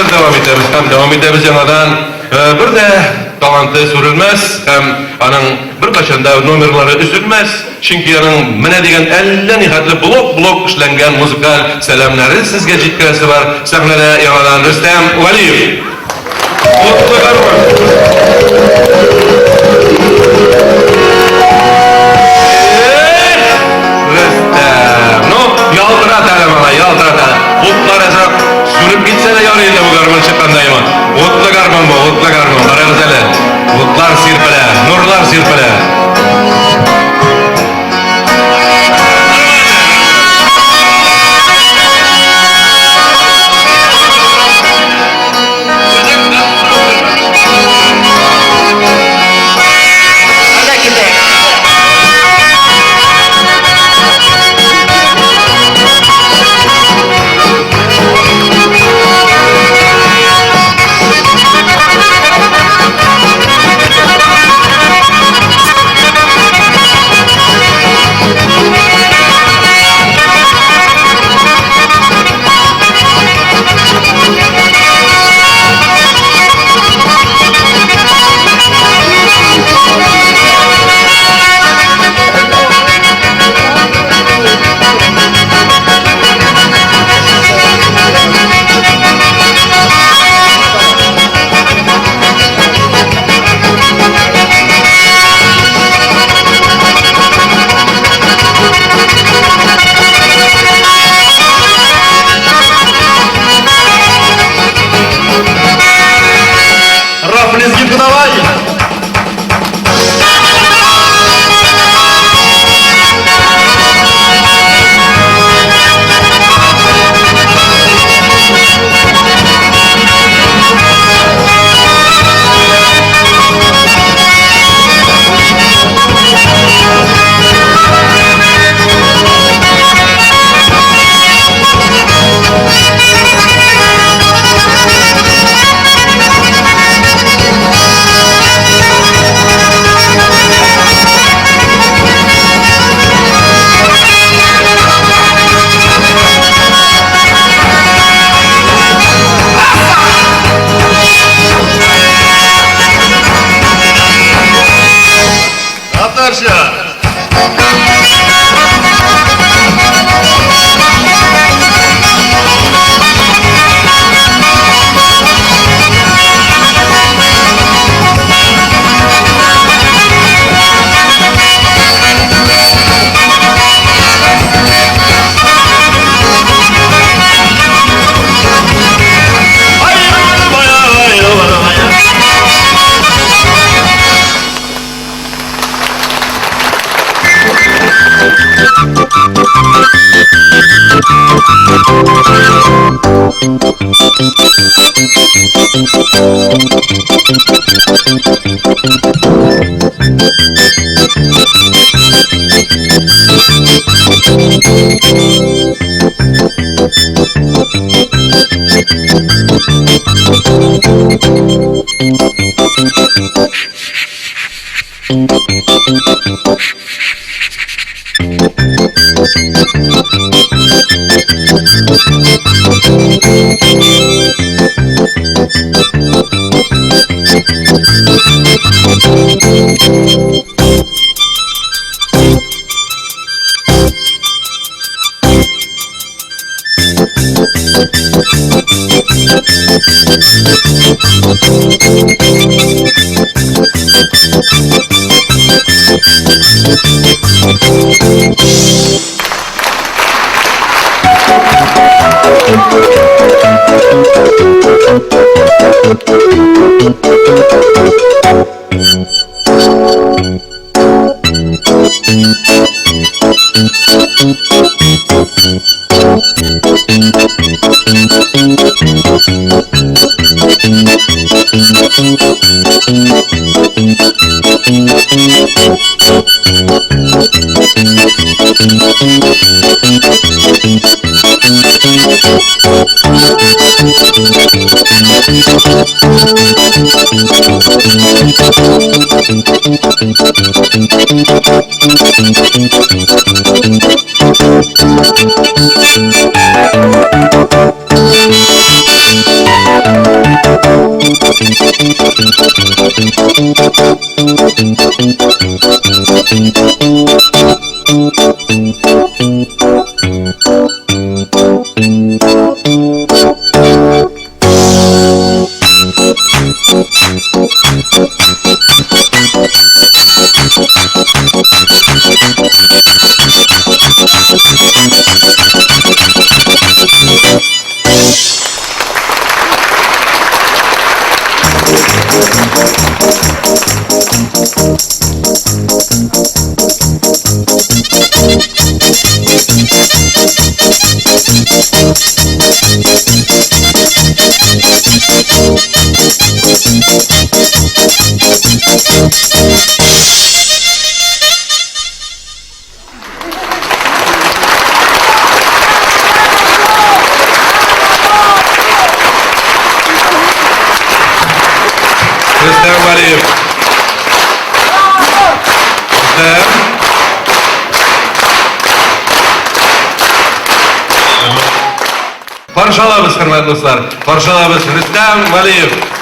biraz devam ederiz yanadan. Bir de talantı sürülmez, hem anın bir kaçanda numarları üzülmez. Çünkü anın mene degen 50 nihatlı blok işlengen müzikal selamları sizge jitkisi var. Sahnede yanadan Rüstem Valiyev. Mutlu karman. Rüstem, no, yaltırat alamana, yaltırat alamana. Butlar esap, sürüp gitse de yarıydı bu karman çıkkandayım. Mutlu karman bu, mutlu karman. Kararız hele. Butlar sirpele, nurlar sirpele. Rüstem Valiyev. Rüstem. Qarşı alabız, hörmətli dostlar. Qarşı alabız Rüstem Valiyev.